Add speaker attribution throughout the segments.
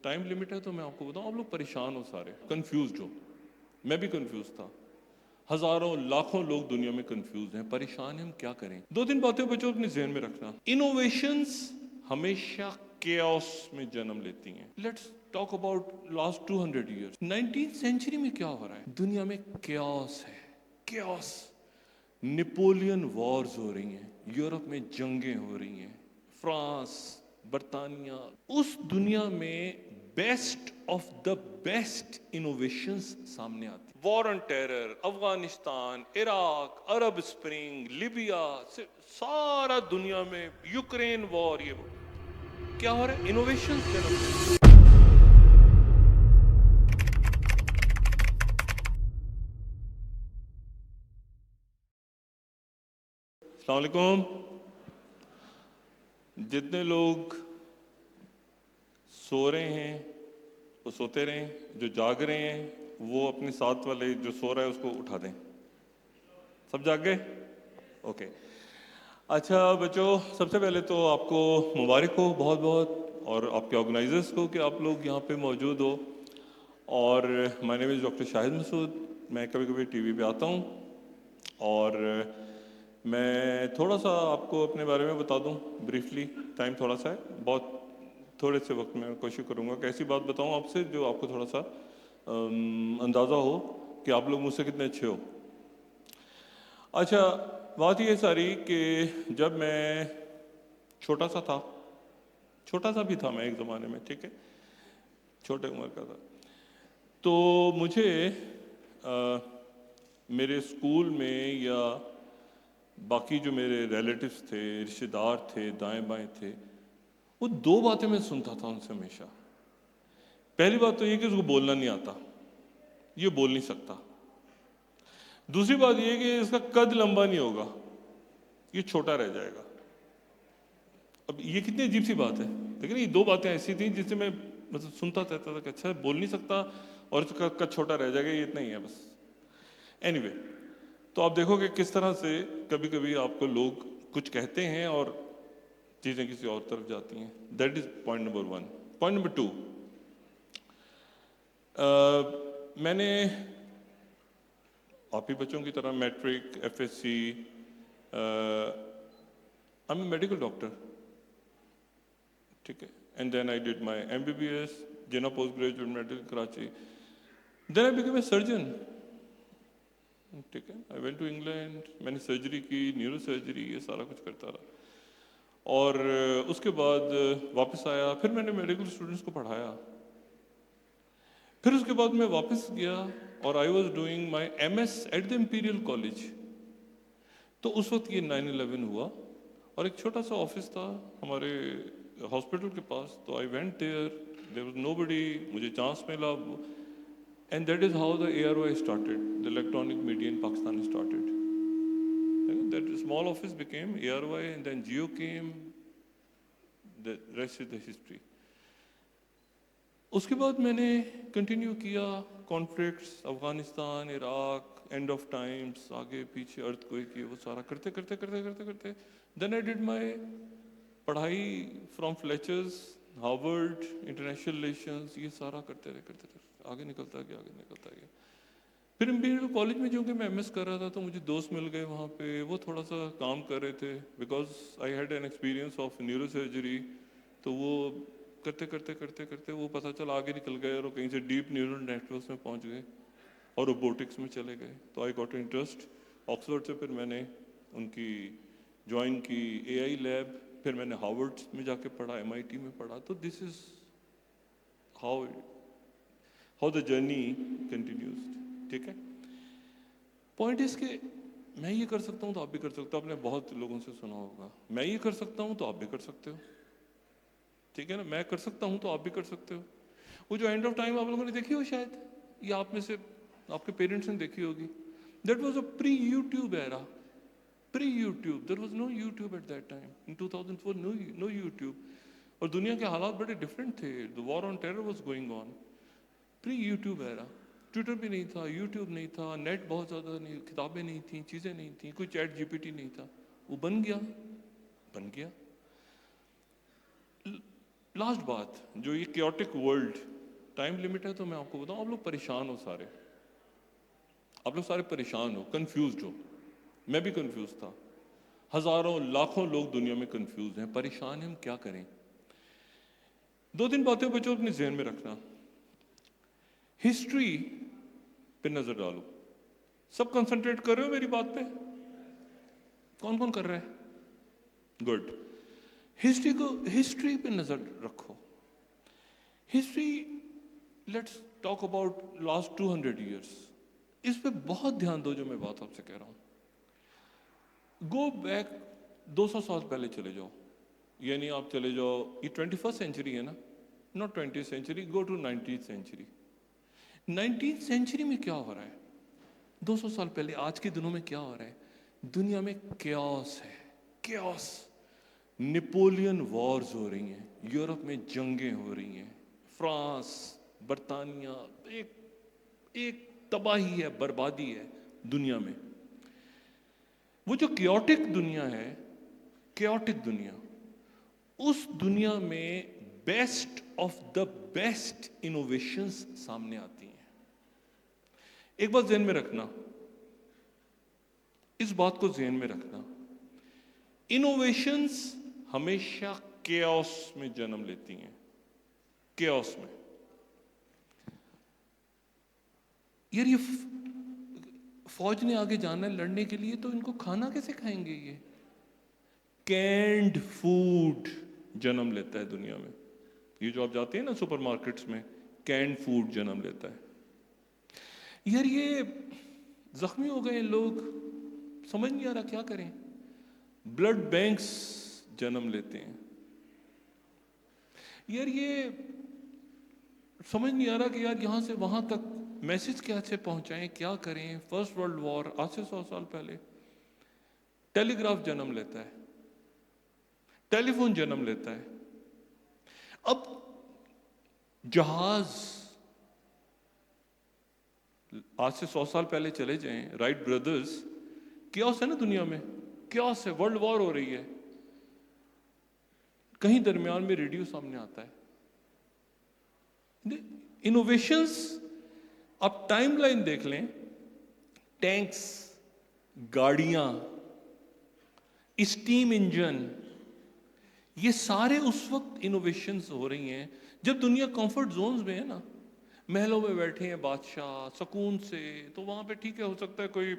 Speaker 1: Time limit ہے تو میں آپ کو بتاؤں، آپ لوگ پریشان ہو، سارے کنفیوزڈ ہو، میں بھی کنفیوز تھا، ہزاروں لاکھوں لوگ دنیا میں کنفیوز ہیں، پریشان ہیں، ہم کیا کریں؟ دو تین باتیں بچوں اپنے ذہن میں رکھنا، انوویشنز ہمیشہ کیوس میں جنم لیتی ہیں. Let's talk about last 200 years. 19th century میں کیا ہو رہا ہے؟ دنیا میں کیوس ہے، کیوس. نیپولین وارز ہو رہی ہیں، یورپ میں جنگیں ہو رہی ہیں، فرانس، برطانیہ. اس دنیا میں best of the best innovations سامنے آتی. War on terror, Afghanistan, Iraq, Arab Spring, Libya, سارا دنیا میں، یوکرین وار، یہ کیا ہو رہا ہے؟ انوویشنز جنم لے رہی ہیں. السلام علیکم. جتنے لوگ سو رہے ہیں وہ سوتے رہیں، جو جاگ رہے ہیں وہ اپنے ساتھ والے جو سو رہا ہے اس کو اٹھا دیں. سب جاگ گئے؟ اوکے. اچھا بچوں، سب سے پہلے تو آپ کو مبارک ہو بہت بہت، اور آپ کے آرگنائزرز کو کہ آپ لوگ یہاں پہ موجود ہو. اور مائی نیم از ڈاکٹر شاہد مسعود. میں کبھی کبھی ٹی وی پہ آتا ہوں اور میں تھوڑا سا آپ کو اپنے بارے میں بتا دوں بریفلی. ٹائم تھوڑا سا ہے، بہت تھوڑے سے وقت میں کوشش کروں گا کہ ایسی بات بتاؤں آپ سے جو آپ کو تھوڑا سا اندازہ ہو کہ آپ لوگ مجھ سے کتنے اچھے ہو. اچھا، بات یہ ساری کہ جب میں چھوٹا سا تھا، چھوٹا سا بھی تھا میں ایک زمانے میں، ٹھیک ہے، چھوٹے عمر کا تھا، تو مجھے میرے اسکول میں یا باقی جو میرے ریلیٹیوز تھے، رشتے دار تھے، دائیں بائیں تھے، وہ دو باتیں میں سنتا تھا ان سے ہمیشہ. پہلی بات تو یہ کہ اس کو بولنا نہیں آتا، یہ بول نہیں سکتا. دوسری بات یہ کہ اس کا قد لمبا نہیں ہوگا، یہ چھوٹا رہ جائے گا. اب یہ کتنی عجیب سی بات ہے، لیکن یہ دو باتیں ایسی تھیں جس سے میں مطلب سنتا رہتا تھا کہ اچھا بول نہیں سکتا اور اس کا قد چھوٹا رہ جائے گا، یہ اتنا ہی ہے بس. اینی وے، تو آپ دیکھو کہ کس طرح سے کبھی کبھی آپ کو لوگ کچھ کہتے ہیں اور چیزیں کسی اور طرف جاتی ہیں. That is point number 1. Point number 2، میں نے آپ ہی بچوں کی طرح matric, F S C, I'm a medical doctor, ٹھیک ہے, and then I did my MBBS, Jinnah Postgraduate Medical Karachi. Then I became a surgeon, ٹھیک ہے. I went to England, میں نے سرجری کی، نیورو سرجری، یہ سارا کچھ کرتا رہا. اور اس کے بعد واپس آیا، پھر میں نے میڈیکل اسٹوڈنٹس کو پڑھایا. پھر اس کے بعد میں واپس گیا اور I was doing my MS at the Imperial College. تو اس وقت یہ 9/11 ہوا اور ایک چھوٹا سا آفس تھا ہمارے ہاسپٹل کے پاس. تو I went there, there was nobody, مجھے چانس ملا. And that is how the AROI started, the electronic media in Pakistan started. That small office became AROI and then Geo came. The rest is the history. اس کے بعد میں نے continue کیا conflicts, Afghanistan, Iraq, end of times, آگے پیچھے ارتھ quick, وہ سارا کرتے کرتے کرتے کرتے کرتے دین آئی ڈیڈ مائی پڑھائی فرام فلیچرز، ہارورڈ، انٹرنیشنل ریلیشنز، یہ سارا کرتے رہے کرتے رہے، آگے نکلتا گیا آگے نکلتا گیا. پھر امپیریل کالج میں چونکہ میں MS کر رہا تھا تو مجھے دوست مل گئے وہاں پہ، وہ تھوڑا سا کام کر رہے تھے because I had an experience of neuro surgery. تو وہ کرتے کرتے کرتے کرتے وہ پتہ چلا آگے نکل گئے اور کہیں سے ڈیپ نیورل نیٹورکس میں پہنچ گئے اور روبوٹکس میں چلے گئے. تو آئی گاٹ انٹرسٹ. آکسفورڈ سے پھر میں نے ان کی جوائن کی AI لیب، پھر میں نے ہارورڈ میں جا کے پڑھا، MIT میں پڑھا. تو this is how the journey continues. ٹھیک ہے. پوائنٹ اس کہ میں یہ کر سکتا ہوں تو آپ بھی کر سکتے ہو. آپ نے بہت لوگوں سے سنا ہوگا میں یہ کر سکتا ہوں تو آپ بھی کر سکتے ہو. ٹھیک ہے نا، میں کر سکتا ہوں تو آپ بھی کر سکتے ہو. وہ جو اینڈ آف ٹائم آپ لوگوں نے دیکھی ہو شاید، یا آپ میں سے آپ کے پیرنٹس نے دیکھی ہوگی. That was a pre YouTube era. Pre YouTube, there was no YouTube at that time. In 2004 no YouTube. اور دنیا کے حالات بڑے ڈفرینٹ تھے. The war on terror was going on. Pre YouTube era. Twitter بھی نہیں تھا، یوٹیوب نہیں تھا، نیٹ بہت زیادہ نہیں، کتابیں نہیں تھیں، چیزیں نہیں تھیں، کوئی چیٹ GPT نہیں تھا. وہ بن گیا. لاسٹ بات، جو یہ کیوٹک ورلڈ، ٹائم لمٹ ہے تو میں آپ کو بتاؤں، آپ لوگ پریشان ہو سارے، آپ لوگ سارے پریشان ہو، کنفیوزڈ ہو، میں بھی کنفیوز تھا، ہزاروں لاکھوں لوگ دنیا میں کنفیوز ہیں، پریشان ہیں، ہم کیا کریں؟ دو تین باتیں بچوں اپنے ذہن میں رکھنا. ہسٹری پہ نظر ڈالو. سب کنسنٹریٹ کر رہے ہو میری بات پہ؟ کون کون کر رہے ہیں؟ گڈ. ہسٹری پہ نظر رکھو. History, let's talk about last 200 years. اس پہ بہت دھیان دو جو میں بات آپ سے کہہ رہا ہوں. گو بیک 200 سال پہلے چلے جاؤ، یعنی آپ چلے جاؤ، یہ 21st سینچری ہے نا، not 20th century, go to 19th century. 19th century میں کیا ہو رہا ہے؟ 200 سال پہلے آج کے دنوں میں کیا ہو رہا ہے؟ دنیا میں کیوس ہے، کیوس. نیپولین وارز ہو رہی ہیں، یورپ میں جنگیں ہو رہی ہیں، فرانس، برطانیہ، ایک تباہی ہے، بربادی ہے دنیا میں. وہ جو کیوٹک دنیا ہے، کیوٹک دنیا، اس دنیا میں best of the best innovations سامنے آتی ہیں. ایک بات ذہن میں رکھنا، اس بات کو ذہن میں رکھنا، انوویشنز ہمیشہ کیوس میں جنم لیتی ہیں. کیوس میں. یار یہ فوج نے آگے جانا ہے لڑنے کے لیے، تو ان کو کھانا کیسے کھائیں گے؟ یہ کینڈ فوڈ جنم لیتا ہے دنیا میں. یہ جو آپ جاتے ہیں نا سپر مارکیٹس میں، کینڈ فوڈ جنم لیتا ہے. یار یہ زخمی ہو گئے لوگ، سمجھ نہیں آ رہا کیا کریں. بلڈ بینکس جنم لیتے ہیں. یار یہ سمجھ نہیں آ رہا کہ یار یہاں سے وہاں تک میسج کیسے پہنچائیں، کیا کریں. فرسٹ ورلڈ وار آج سے 100 سال پہلے. ٹیلی گراف جنم لیتا ہے، ٹیلی فون جنم لیتا ہے. اب جہاز آج سے 100 سال پہلے چلے جائیں، رائٹ بردرز، کیوس ہے نا دنیا میں، کیوس ہے، ورلڈ وار ہو رہی ہے. کہیں درمیان میں ریڈیو سامنے آتا ہے. انوویشنز، آپ ٹائم لائن دیکھ لیں، ٹینکس، گاڑیاں، اسٹیم انجن، یہ سارے اس وقت انوویشنز ہو رہی ہیں جب دنیا کمفرٹ زونز میں ہے نا. محلوں میں بیٹھے ہیں بادشاہ سکون سے، تو وہاں پہ ٹھیک ہے، ہو سکتا ہے کوئی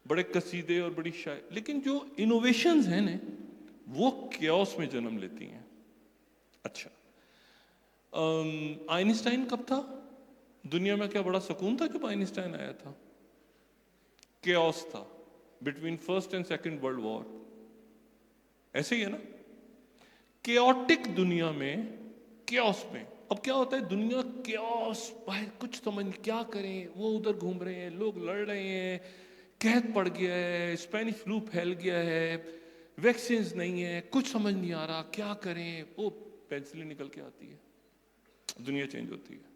Speaker 1: بڑے قصیدے اور بڑی شاعری، لیکن جو انوویشنز ہیں نا وہ کیوس میں جنم لیتی ہیں. اچھا، آئنسٹائن کب تھا دنیا میں؟ کیا بڑا سکون تھا جب آئنسٹائن آیا تھا؟ کیوس تھا between first and second world war. ایسے ہی ہے نا، کیوٹک دنیا میں، کیوس میں. اب کیا ہوتا ہے، دنیا کیوس، باہر کچھ سمجھ کیا کریں. وہ ادھر گھوم رہے ہیں، لوگ لڑ رہے ہیں، قحط پڑ گیا ہے، اسپینش فلو پھیل گیا ہے، ویکسینز نہیں ہے، کچھ سمجھ نہیں آ رہا کیا کریں. وہ پینسلیں نکل کے آتی ہے، دنیا چینج ہوتی ہے.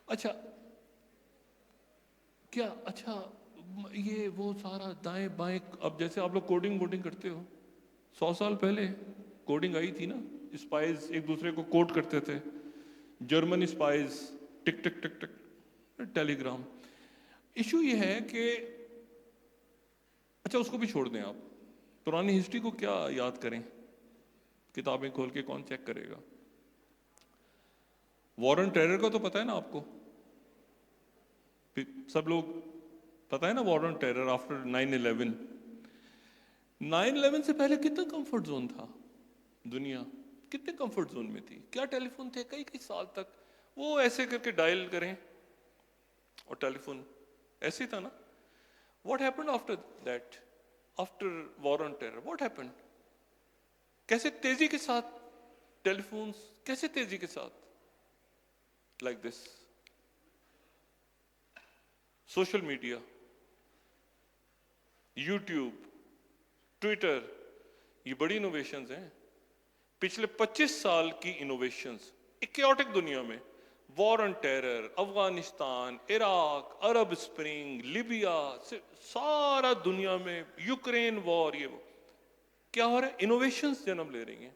Speaker 1: اچھا کیا، اچھا یہ وہ سارا دائیں بائیں، اب جیسے آپ لوگ کوڈنگ ووڈنگ کرتے ہو، 100 سال پہلے کوڈنگ آئی تھی نا، اسپائز ایک دوسرے کو کوڈ کرتے تھے، جرمن اسپائز، ٹک ٹک ٹک ٹک، ٹیلی گرام. ایشو یہ ہے کہ، اچھا اس کو بھی چھوڑ دیں، آپ پرانی ہسٹری کو کیا یاد کریں، کتابیں کھول کے کون چیک کرے گا؟ وارن ٹیرر کا تو پتہ ہے نا آپ کو، سب لوگ پتہ ہے نا، وارن ٹیرر آفٹر 9/11. 9/11 سے پہلے کتنا کمفرٹ زون تھا دنیا، کتنے کمفرٹ زون میں تھی. کیا ٹیلی فون تھے کئی کئی سال تک، وہ ایسے کر کے ڈائل کریں اور ٹیلی فون ایسے ہی تھا نا. What happened after that, after war on terror, what happened? کیسے تیزی کے ساتھ ٹیلی فونز، کیسے تیزی کے ساتھ، like this. Social media, YouTube, Twitter, یہ بڑی انوویشنز ہیں. پچھلے 25 سال کی انوویشنز ایک کیوٹک دنیا میں. War on terror, Afghanistan, Iraq, Arab Spring, Libya, سارا دنیا میں، یوکرین وار، یہ وہ کیا ہو رہا ہے، انوویشنز جنم لے رہی ہیں.